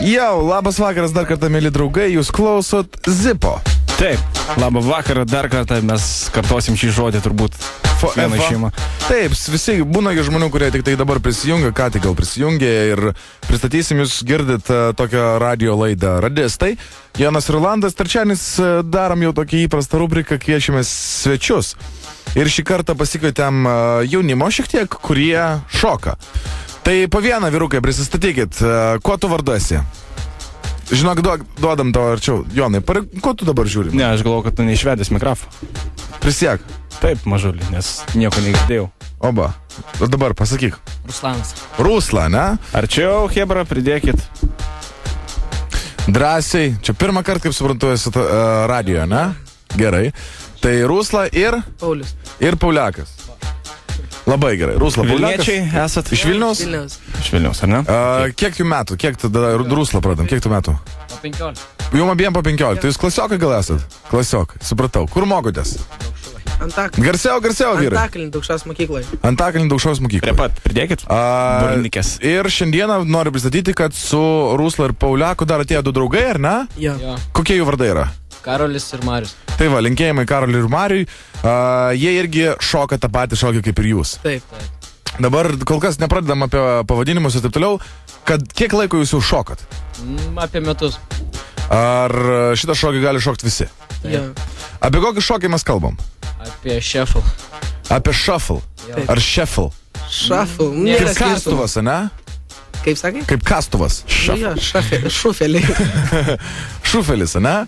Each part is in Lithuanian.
Jau, labas vakaras dar kartą, mėly draugai, jūs klausot Zipo. Taip, labą vakarą dar kartą, mes kartosim šį žodį turbūt vieną šeimą. Taip, visi būna žmonių, kurie tik tai dabar prisijungia, ką tik gal prisijungia ir pristatysim, jūs girdit tokią radio laidą Radistai. Jonas ir Rolandas, trečiadienis darom jau tokį įprastą rubriką, kviečiame svečius. Ir šį kartą pasikvietėm jaunimo šiek tiek, kurie šoka. Tai po vieną, vyrukai, prisistatykit, kuo tu vardu esi? Žinok, duodam tavo arčiau. Jonai, ko tu dabar žiūri? Ne, aš galvoju, kad tu neišvedęs mikrofą. Prisiek. Taip, mažulį, nes nieko negirdėjau. Oba, ir dabar pasakyk. Ruslanas. Rusla, ne? Arčiau, Hebra, pridėkit. Drąsiai. Čia pirmą kartą, kaip suprantu, esi radio, ne? Gerai. Tai Rusla ir? Paulius. Ir Pauliakas. Labai gerai. Rusla, Pauliakas. Vilniečiai esat? Iš Vilniaus? Vilniaus. Iš Vilniaus, ar ne? Kiek jų metų? Kiek tada Rusla pradam? Kiek tų metų? Po 15. Jum abiem po 15. Tai jūs klasiokai gal esat? Klasiokai, supratau. Kur mokotės? Antakalny. Garsiau, vyrai. Antakalny Daukšos mokykloje. Antakalny Daukšos mokykloje. Prie pat, pridėkit. Burnikės. Ir šiandieną noriu pristatyti, kad su Rusla ir Pauliaku dar atėjo du draugai, ar ne? Jo. Kokie jų vardai yra? Karolis ir Marius. Tai va, linkėjimai Karoliui ir Mariui. Jie irgi šoka tą patį šokį kaip ir jūs. Taip. Dabar kol kas nepradedam apie pavadinimus ir taip toliau. Kiek laiko jūs jau šokat? Apie metus. Ar šitą šokį gali šokti visi? Jo. Apie kokį šokį mes kalbam? Apie šefl. Apie shuffle. Taip. Ar shuffle? Šafel. Kaip kastuvas, ne? Kaip sakai? Kaip kastuvas. Jo, šufeliai. Šufelis, ne?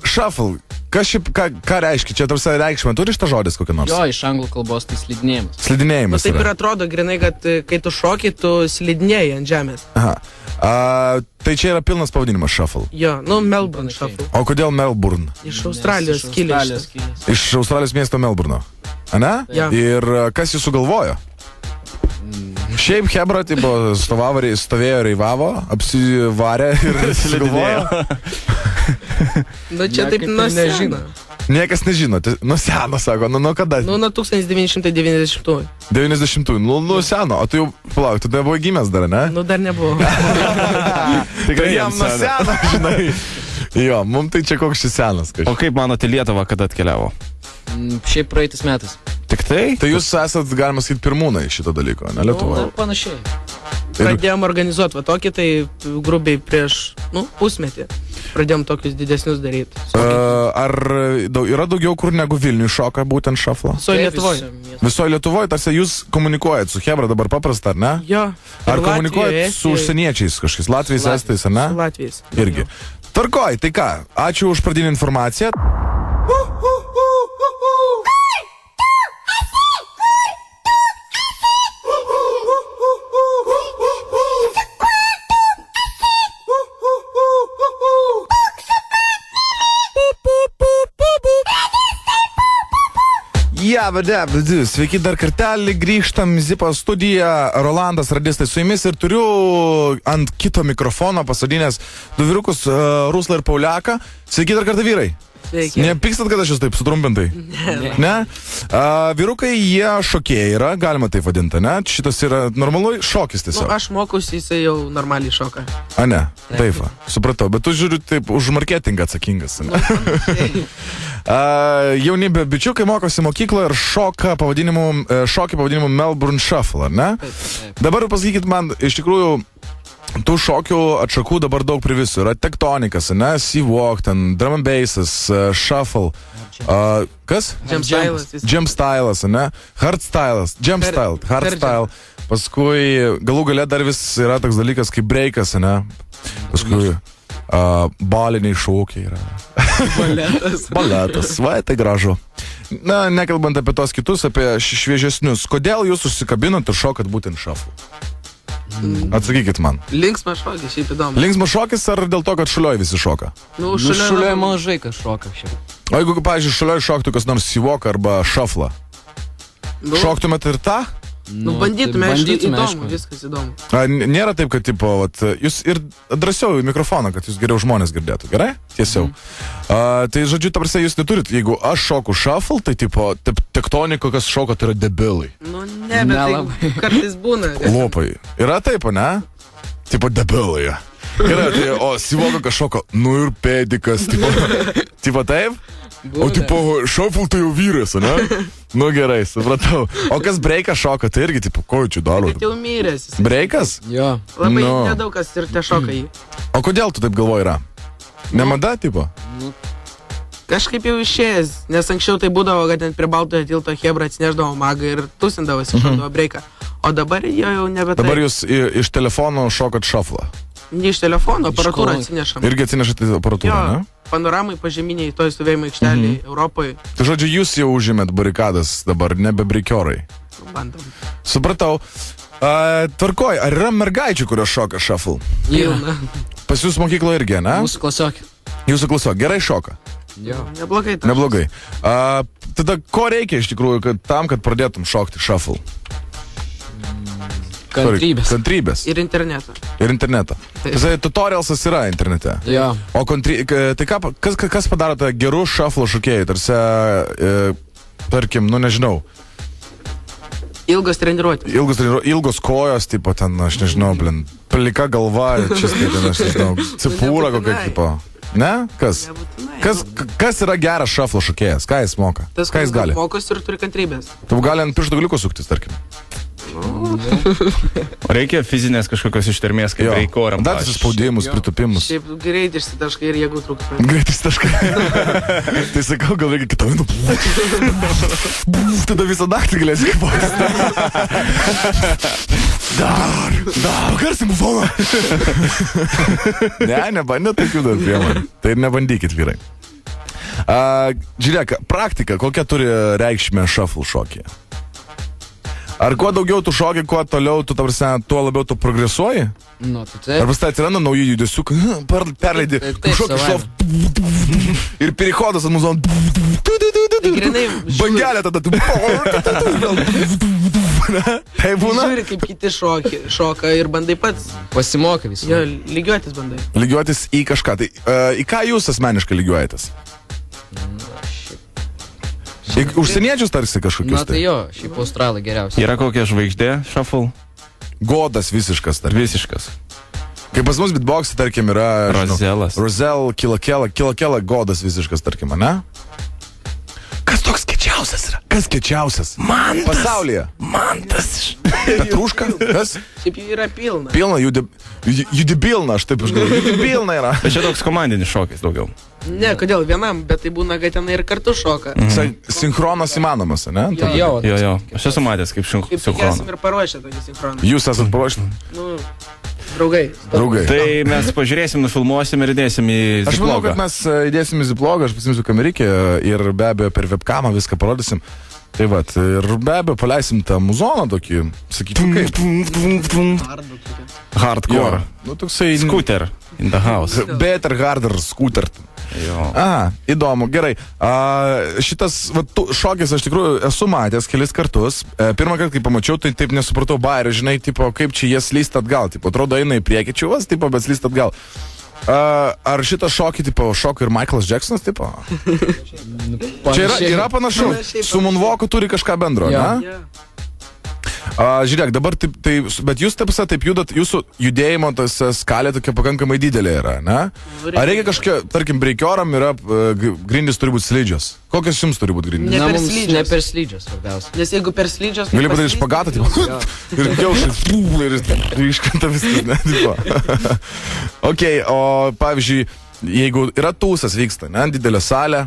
Shuffle. Ką reiškia? Čia tarsi reikšmė. Turi šitą žodis kokį nors? Jo, iš anglų kalbos tai slidinėjimas. Slidinėjimas. Taip ir atrodo grinai, kad kai tu šoki, tu slidinėjai ant žemės. Aha. Tai čia yra pilnas pavadinimas shuffle. Jo, Melbourne šafel. O kodėl Melbourne? Iš Australijos kilęs. Iš Australijos miesto Melburno. Ane? Ja. Ir kas jis sugalvojo? Šiaip Hebra, tipo, stovėjo reivavo, apsivarė ir sugalvojo. Nu čia taip nuo Niekas nežino. Nuo seno, sako. Nuo kada? Nuo 1990. 90-ųjų. Nuo seno. O tu jau, palauk, tu nebuvai gimęs dar, ne? Nu dar nebuvo. Tikrai jam nuo seno, žinai. Jo, mums tai čia koks šis senas. O kaip manote Lietuvą, kada atkeliavo? Šiaip praeitis metais. Tik tai? Tai jūs esat, galima sakyti, pirmūnai šito dalyko, ne Lietuvoje? Panašiai. Pradėjom organizuoti va tokį, tai grubiai prieš, pusmetį. Pradėjom tokius didesnius daryti. Ar yra daugiau kur negu Vilniui šoka būtent šaflo? Visoje Lietuvoje. Visoje Lietuvoje, tarsi jūs komunikuojat su Hebra dabar paprasta, ar ne? Jo. Ar komunikuojat su užsieniečiais kažkokiais, Latvijais, Estais, ar ne? Su Latvijais. Irgi. Tvarkoj, tai ką, ačiū už pradinį informaciją. Sveiki dar kartelį, grįžtam Zipo studiją, Rolandas Radistai su jumis ir turiu ant kito mikrofono pasodinęs du vyrukus, Ruslą ir Pauliaką. Sveiki dar kartą, vyrai. Sveiki. Nepykstat, kad aš jūs taip sutrumpintai? Ne? Vyrukai, jie šokėjai yra, galima taip vadinti, ne? Šitas yra normalu šokis tiesiog. Aš mokusi, jisai jau normaliai šoka. A ne, taip, supratau, bet tu žiūriu taip už marketingą atsakingas. Jauni bičiukai mokosi mokykloje ir šokį pavadinimu Melbourne Shuffle, ne? Dabar pasakykit man, iš tikrųjų, tų šokių atšakų dabar daug privisų. Yra tektonikas, ne? Sea-walk, ten drum and bassas, shuffle. Kas? Jam stylas, ne? Hardstylas. Jam style, hardstyle. Paskui galų gale dar vis yra toks dalykas kaip breikas, ne? Paskui baliniai šokiai yra. Baletas, va, tai gražu. Na, nekalbant apie tos kitus, apie šviežesnius. Kodėl jūs užsikabinot ir šokat būtent shuffle? Atsakykit man. Linksmas šokis, šiaip įdomu. Linksmas šokis ar dėl to, kad šulioj visi šoka? Šulioj mažai kas šoka šiaip. O jeigu, pavyzdžiui, šulioj šoktų kas nors sea-walk arba shuffle, šoktumėt ir tą? Nu, bandytume, aišku, bandytume, įdomu, aišku. viskas įdomu. Nėra taip, kad, tipo, vat, jūs ir drąsiau į mikrofoną, kad jūs geriau žmonės girdėtų, gerai? Tiesiau. Tai, žodžiu, ta prasme, jūs neturit, jeigu aš šoku shuffle, tai, tipo, tektonika, kas šoka, tai yra debilai. Nu, ne, bet Nelabai. tai kartais būna. Lopai. Yra taip, ne? Tipo, debilai. Gerai, tai, o Sivoka kažkoko, nu ir pedikas, tipo taip? O tipo, shuffle tai jau vyras, ne? Nu gerai, supratau. O kas breiką šoka, tai irgi, tipo, ko čia daro? Bet jau miręs. Jis. Breikas? Jo. Labai Nu. nedaug kas ir te šoka jį. O kodėl tu taip galvoji yra? Nemada, tipo? Kažkaip jau išėjęs, nes anksčiau tai būdavo, kad ten prie Baltojo tilto Hebra atsineždavo magą ir tusindavosi šokdavo breiką. O dabar jo jau nebe tai. Dabar jūs iš telefono šokat shuffle. Ne iš telefono, aparatūrą Iš ko? atsinešam. Irgi atsinešate aparatūrą, Jo, ne? panoramai pažeminiai, toj stovėjimo aikšteliai, Europoje. Tai žodžiu, jūs jau užėmėt barikadas dabar, nebe breikiorai. Bandom. Supratau. Tvarkoj, ar yra mergaičių, kurios šoka shuffle? Pilna. Pas jūs mokyklo irgi, ne? Mūsų klasiokė. Jūsų klaso, gerai šoka. Jo. Neblogai. tas. Neblogai. Tada ko reikia iš tikrųjų tam, kad pradėtum šokti shuffle? Kantrybės. Kantrybės. Ir internetą. Ir internetą. Taip. Tai tutorialsas yra internete. Jo. O tai kas padaro tą gerų shuffle šokėjų? Tarsi, tarkim, nu nežinau, Ilgos treniruotės. ilgos kojos, tipo ten, aš nežinau, blin, plika galva, čia ten, aš nežinau, cipūra kokia, Nebūtinai. tipo. Ne? Kas? Nebūtinai. Kas yra geras shuffle šokėjas? Ką jis moka? Tas, Ką jis gali? mokosi ir turi kantrybės. Tu gali ant pirštų galiukų suktis, tarkim. Reikia fizinės kažkokios ištarmės, kaip reikoram. Dar suspaudimus, pritupimus. Šiaip greit išsitaškai ir jėgų trūksta. Greitis taškai. Tai sakau, gal reikia kitą vieną. Tada visą naktį galėsi kaip Dar, garsiai mufoną. Ne, nebandė tokių dar priemonių. Tai ir nebandykit, vyrai. Žiūrėk, praktika, kokia turi reikšmę shuffle šokyje? Ar kuo daugiau tu šoki, kuo toliau tu, tuo labiau tu progresuoji? Nu, tai taip. Ar pas tai atsiranda naujų judesių, perleidi, Taip, šokį savaime. ir perichodas ant muzono. Grynai Bangelė tada. Tai būna? žiūri, kaip kiti šoka ir bandai pats. Pasimokai visi. Jo, lygiuotis bandai. Lygiuotis į kažką. Tai į ką jūs asmeniškai lygiuojatės? Užsieniečius tarsi Na kažkokius. tai jo, šiaip australai geriausiai. Yra kokia žvaigždė shuffle? Godas visiškas. Visiškas. Kaip pas mus beatboxai, tarkim, yra... Rozelas. Rozel, kilakela, godas visiškas, tarkim, ne? Kas toks kečiausias yra? Kas kečiausias? Mantas. Pasaulyje. Mantas. Petruška? Kas? Šiaip jų yra pilna. Pilna, judibilna, aš taip užgalvoju. Judibilna yra. Bet čia toks komandinis šokis daugiau. Ne, kodėl vienam, bet tai būna, kad ten ir kartu šoka. Sinchronas įmanomas, ne? Jo. Jo. Aš esu matęs kaip Kaip tik esam sinchroną. ir paruošę tokį sinchroną. Jūs esat paruošę? Nu, draugai. Draugai. Tai mes pažiūrėsim, nufilmuosim ir įdėsim į Aš manau, Ziplogą. kad mes įdėsim į Ziplogą, aš pasimsiu kamerikį ir be abejo per webkamą viską parodysim. Tai va, ir be abejo paleisim tą muzoną tokį, sakyčiau, kaip. Hardcore. Nu, toksai... Scooter in the house. Better, harder, scooter. Jo. Įdomu, gerai. Šitas šokis aš tikrųjų esu matęs kelis kartus. Pirmą kartą, kai pamačiau, tai taip nesupratau bairio, žinai, tipo, kaip čia jie slysta atgal. Tipo, atrodo, eina į priekį čiuvas, tipo, bet slysta atgal. Ar šitą šokį, tipo, šoka ir Michaelas Jacksonas, tipo? Čia yra panašu. Panašiai, Su Moonwalku turi kažką bendro, Jo. ne? Žiūrėk, dabar bet jūs taip judat, jūsų judėjimo tas skalė tokia pakankamai didelė yra, ne? Ar reikia kažkokia, tarkim, breikioram yra grindys turi būti slidžios? Kokios jums turi būti grindys? Ne Na, per mums slidžios. ne per slidžios, svarbiausia. Nes jeigu per slidžios... Gali padaryti špagatą, tipo, ir kiaušai, ir iškrenta viskas, ne? Tipo. Ok, o pavyzdžiui, jeigu yra tūsas vyksta, ne? Didelė salė,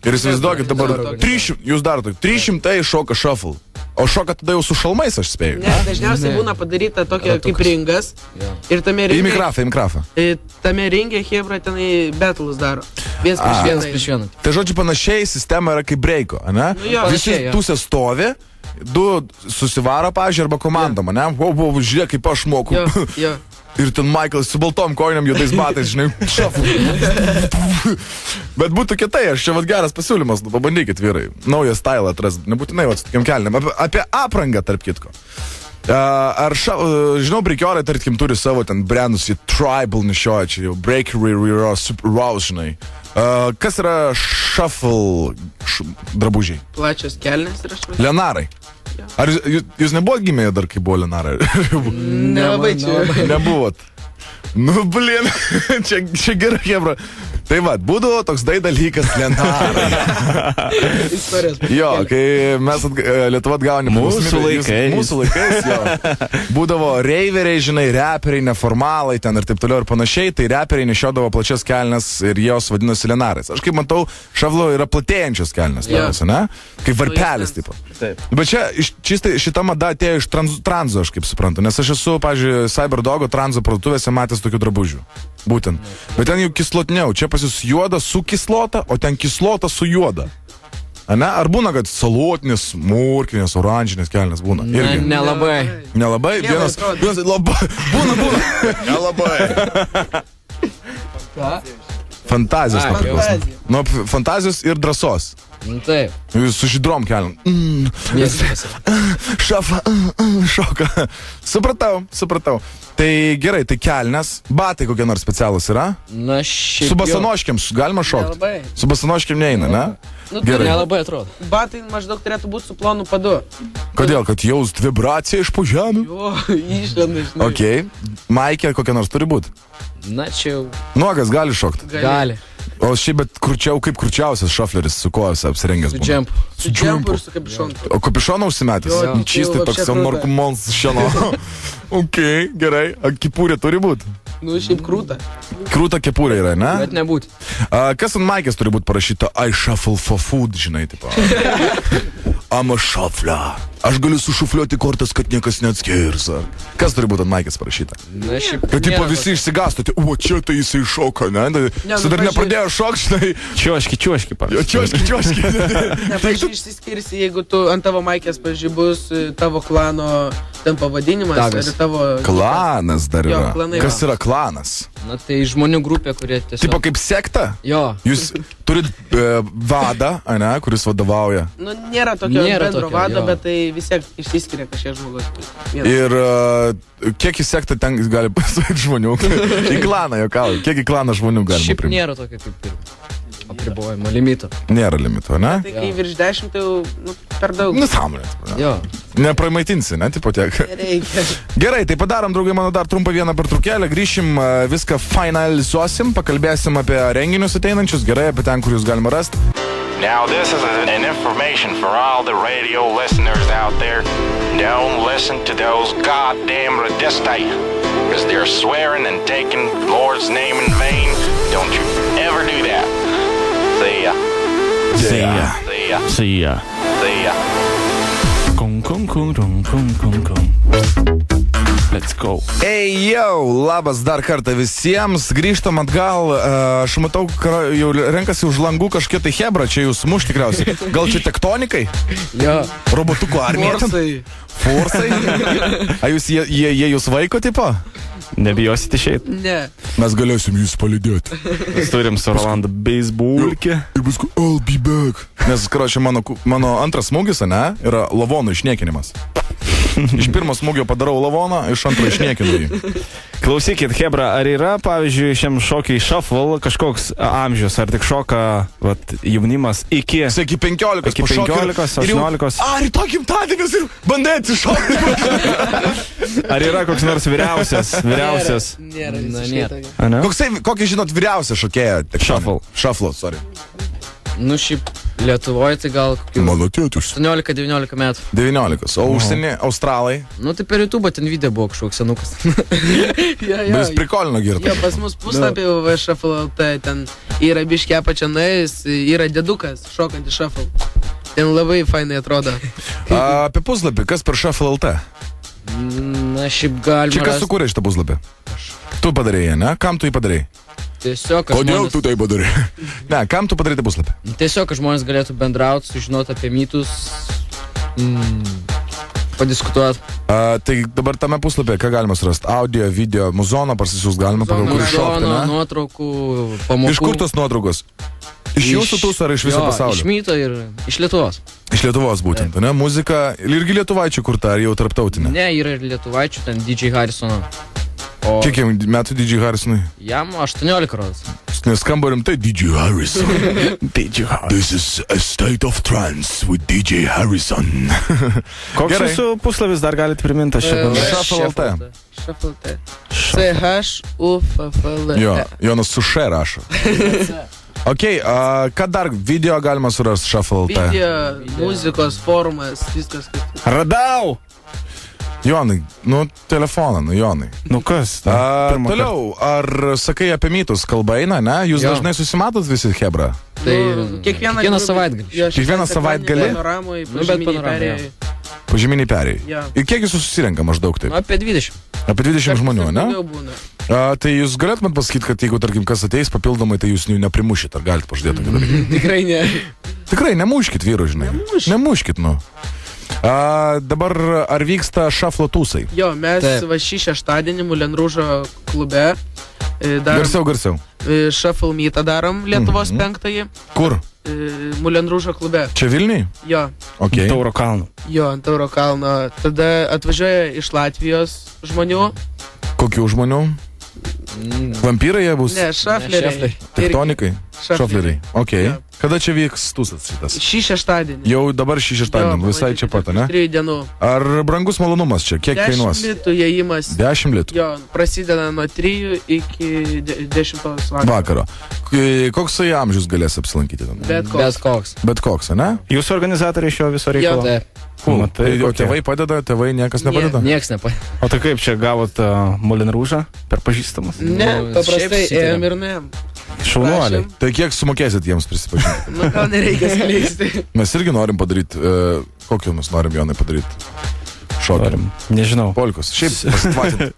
ir įsivaizduokit dabar, 300, jūs darote, 300 šoka shuffle. O šoka tada jau su šalmais, aš spėju. Ne, dažniausiai būna padaryta tokia kaip ringas. Jo. Ir tame Į ringe... mikrofą. Tame ringe Hebra tenai battles daro. Vienas prieš Vienas vieną. prieš vieną. Tai žodžiu, panašiai sistema yra kaip breiko, ne? Nu jo, Visi panašiai, jo. pusė stovi, du susivaro, pavyzdžiui, arba komandom, ne? Žiūrėk, kaip aš moku. Jo, jo. ir ten Michaelas su baltom kojiniam, juodais batais, žinai, šafl. Bet būtų kitai, aš čia vat geras pasiūlymas, nu, pabandykit vyrai. Naują stylą atras, nebūtinai vat su tokiam kelniam. Apie aprangą, tarp kitko. Žinau, breakiorai, tarkim, turi savo ten brandus, jie tribal nešioja, čia jau breakery yra super raw, žinai. Kas yra shuffle drabužiai? Plačios kelnes ir aš... Lenarai. Ar jūs nebuvot gimėję dar, kai buvo Lenarai? Nelabai čia. Nebuvot. Nu, blin, čia gerai, hebra. Tai va, būdavo toks dalykas Lenarai. Jo, kai mes Lietuva atgavo nepriklausomybę. Mūsų laikais, jo. Būdavo reiveriai, žinai, reperiai, neformalai ten ir taip toliau ir panašiai, tai reperiai nešiodavo plačias kelnes ir jos vadinosi Lenarais. Aš kaip matau, šavlo yra platėjančios kelnes, ne? Kaip varpelis, tipo. Taip. Bet čia šita mada atėjo iš tranzo, aš kaip suprantu, nes aš esu, pavyzdžiui, Cyberdogo tranzo parduotuvėse matęs tokių drabužių. Būtent. Bet ten jau kislotniau. Čia pas jūs juoda su kislota, o ten kislota su juoda. Ane? Ar būna, kad salotinis, mūrkinės, oranžinės kelnes būna? Irgi. Nelabai. Nelabai? Vienas labai. Būna. Nelabai. Fantazijos. Nuo fantazijos ir drąsos. Taip. Jūs su žydrom keliam. Šafa, šoka. Supratau. Tai gerai, tai kelnes, batai kokie nors specialūs yra? Na, šiaip Su basanoškiam galima šokti? Nelabai. Su basanoškiam neina, ne? Nu, Gerai. tai nelabai atrodo. Batai maždaug turėtų būti su plonu padu. Kodėl? Kad jaust vibraciją iš po žemių? Jo, išlenda, žinai. Okei. Maikė kokia nors turi būti? Na, čia jau Nuogas gali šokti. gali. O šiaip bet kaip kurčiausias šafleris su kojose apsirengęs Su būna. džempu. Su džempu ir su kapišonu. O kapišoną užsimetęs? Jo, Čistai jau toks apšia krūta. narkomons šiandien. Okei, gerai. A kepurė turi būti? Nu, šiaip krūta. Krūta kepurė yra, ne? Bet nebūti. Kas ant maikės turi būti parašyta I shuffle for food, žinai, tipo. I'm a shuffler. Aš galiu sušufliuoti kortas, kad niekas neatskirs. Kas turi būti ant maikės parašyta? Na, šiaip Kad tipo nėra visi išsigastote, o čia tai jisai šoka, ne? Jis dar pažiūrėk. nepradėjo šokti, žinai. Čiuoški, Jo, čiuoški. Nepažiūrėk, išsiskirsi, jeigu tu ant tavo maikės, pažiūrėk, bus tavo klano ten pavadinimas. Tagas. Ir tavo... Klanas dar Jo, yra. klanai. Kas yra klanas? Na, tai žmonių grupė, kurie tiesiog... Tipo kaip sekta? Jo. Jūs turit vadą, ane, kuris vadovauja. Nu, nėra tokio Nėra bendro tokio, vado, jo. bet tai vis tiek išsiskiria kažkiek žmogus. Vienas. Ir kiek į sektą ten gali pasakyti žmonių? Į klaną jokauju. Kiek į klaną žmonių galima Šiaip priimti? nėra tokio kaip ir apribojimo limito. Nėra limito, ne? Tai kai virš 10, tai jau nu, per daug. Nesąmonės. Jo. Nepramaitinsi, ne, tipo tiek. Reikia. Gerai, tai padarom, draugai, mano dar trumpą vieną pertraukėlę, grįšim, viską finalizuosim, pakalbėsim apie renginius ateinančius, gerai, apie ten, kur jūs galima rasti. Now, this is an information for all the radio listeners out there. Don't listen to those goddamn radistai, because they're swearing and taking Lord's name in vain. Don't you ever do that. See ya. See ya. See ya. See ya. See ya. Let's go. Ei, jau, labas dar kartą visiems, grįžtam atgal, aš matau, jau renkasi už langų kažkiek tai hebra, čia jūs muš tikriausiai. Gal čia tektonikai? Jo. Robotukų armija? Forsai. Forsai? A jūs, jie jūs vaiko tipo? Nebijosit išeiti? Ne. Mes galėsim jūs palidėti. Mes turim su Rolando beisbolkę. Ir paskui, I'll be back. Nes, karočią, mano antras smūgis, ne, yra lavonų išniekinimas. Iš pirmo smūgio padarau lavoną, iš antro išniekinu jį. Klausykit, hebra, ar yra, pavyzdžiui, šiam šokiai shuffle kažkoks amžius, ar tik šoka jaunimas iki... Iki 15, Iki 15, 18. Rytoj gimtadienis ir bandai atsišokti. Ar yra koks nors vyriausias? Nėra Na, visiškai nėra. tokio. Ane? Kokį žinot vyriausią šokėją? Shuffle. Shuffle, sorry. Nu, šiaip Lietuvoje tai gal kokių Mano tėtus. 18-19 metų. 19. O užsienį, australai. Nu, tai per YouTube ten video buvo kažkoks senukas. Jo, Bet jis prikolino Jo, girtas. pas mus puslapį VŠFLT, ten yra biškė apačia nuėjus, yra dedukas šokantį šafal. Ten labai fainai atrodo. Apie puslapį, kas per Shuffle LT? Na, šiaip galima. Čia kas sukūrė šitą puslapį? Tu padarėjai, ne? Kam tu jį padarėjai? Tiesiog, kad Kodėl žmonės, tu tai padarėjai? Ne, kam tu padarėjai tą puslapį? tiesiog, kad žmonės galėtų bendrauti, sužinoti apie mitus. padiskutuot. Tai dabar tame puslapyje, ką galima surasti? Audio, video, muzoną parsisiūs galima, pagal kurį šokti, Muzono, ne? nuotraukų, pamokų. Iš kur tos nuotraukos? Iš jūsų tūs ar iš viso pasaulio? Iš Myto ir iš Lietuvos. Iš Lietuvos būtent, ne? Muzika irgi lietuvaičių kurta, ar jau tarptautinė? Ne, yra ir lietuvaičių, ten DJ Harrisono. O Kiek jam metų DJ Harrisonui? jam 18 rodas. Neskamba rimtai DJ Harrison. DJ Harrison. This is a state of trance with DJ Harrison. Koks Gerai. jūsų puslapis dar galite priminti? Aš čia Shuffle LT. Šaflte. CHUFFL. Jo, Jonas su še rašo. Ok, ką dar video galima surasti Shuffle LT? Video, muzikos, forumas, viskas. Radau! Jonai, nu telefoną, nu Jonai. Nu kas? Pirmą Toliau, ar sakai apie mytus kalba eina, ne? Jūs Jo. dažnai susimatot visi, hebra? Tai Kiekvieną savaitgalį. Kiekvieną savaitgalį? Panoramui, Nu, bet pažyminiai panoramai, perėjai. Pažyminiai perėjai. Jo. Ir kiek jūsų susirenka maždaug taip? Apie 20. Apie 20 žmonių, ne? Daugiau būna. Tai jūs galėtumėt pasakyti, kad jeigu, tarkim, kas ateis papildomai, tai jūs jų neprimušit, ar galite pažadėti tokį dalyką? Tikrai ne. Tikrai, nemuškit vyrų, žinai. Nemuškit, nu. Dabar ar vyksta Shuffle tūsai? Jo, mes Taip. va šį šeštadienį Mulenrūžo klube darom Garsiau. Shuffle Meetą darom Lietuvos 5-ąjį. Kur? Mulenrūžo klube. Čia Vilniui? Jo, Ok. Tauro kalnų. jo, ant Tauro kalno. Tada atvažiuoja iš Latvijos žmonių. Kokių žmonių? Vampyrai jie bus? Ne, šafleriai. šafleriai. Tektonikai? Šofleriai. Ok. Jo. Kada čia vyks tūsas šitas? Šį šeštadienį. Jau dabar šį šeštadienį, visai čia pat, ne? 3 dienų. Ar brangus malonumas čia? Kiek 10 kainuos? litų įėjimas. 10 litų. Jo, prasideda nuo 3 iki 10 vakaro. Vakaro. Koks tai amžius galės apsilankyti ten? Bet koks. Bet koks. Bet koks, ne? Jūsų organizatoriai šio viso reikalo? Taip. Matai, O kokie. tėvai padeda, tėvai niekas nepadeda? Nieks nepa. O tai kaip čia gavot Mulenrūžą per pažįstamus? Ne, Nu, paprastai šiaip susitarėm. ėjom ir nuėjom. Šaunuoliai. Tai kiek sumokėsit jiems prisipažinti? Nu, gal nereikia skleisti. Mes irgi norim padaryti, kokio mes norim Jonai padaryti? Šokį. Nežinau. Polkos. Šiaip pasitvatint.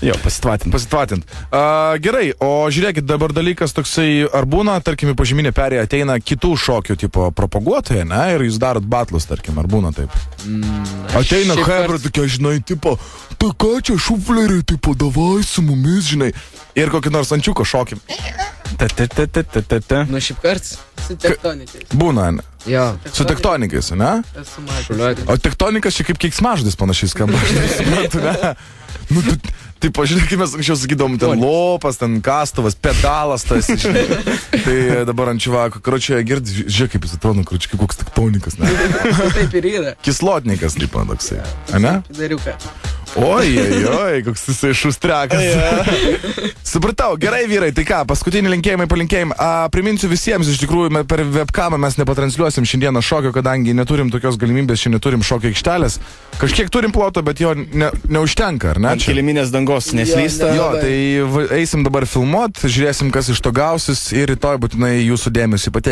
Jo, pasitvatint. Pasitvatint. Gerai, o žiūrėkit, dabar dalykas toksai, ar būna, tarkim, į pažyminę perėją ateina kitų šokių tipo propaguotojai, ne? Ir jūs darot batlus, tarkim, ar būna taip? Ateina šiaip hebra tokia, žinai, tipo, tai ką čia šufleriai, tipo, davai su mumis, žinai. Ir kokį nors ančiuko šokį. Ta. Nu, šiaip karts. Su tektonikais. Būna, ne? Jo. Su tektonikais, ne? Esu matęs. Šuliuoti. O tektonikas čia kaip keiksmažodis panašiai skamba. Aš taip suprantu, ne? Nu, tai pažiūrėk, mes anksčiau sakydom, ten lopas, ten kastuvas, pedalas tas, žinai. Tai dabar ant čivako, karočiui, girdi, žiūrėk, kaip jis atrodo, karočiui, kaip koks tektonikas, ne? Taip ir yra. Kislotnikas, taip, toksai. Ne? Dariuką. Oi, koks jisai šustriakas. Supratau, gerai vyrai, tai ką, paskutinį linkėjimai, palinkėjimai. Priminsiu visiems, iš tikrųjų, per webkamą mes nepatransliuosim šiandieną šokio, kadangi neturim tokios galimybės, šiandien neturim šokio aikštelės. Kažkiek turim ploto, bet jo neužtenka, ar ne? Ant kiliminės dangos neslysta. Jo, tai eisim dabar filmuot, žiūrėsim, kas iš to gausis ir rytoj būtinai jūsų dėmesį pateiksiu.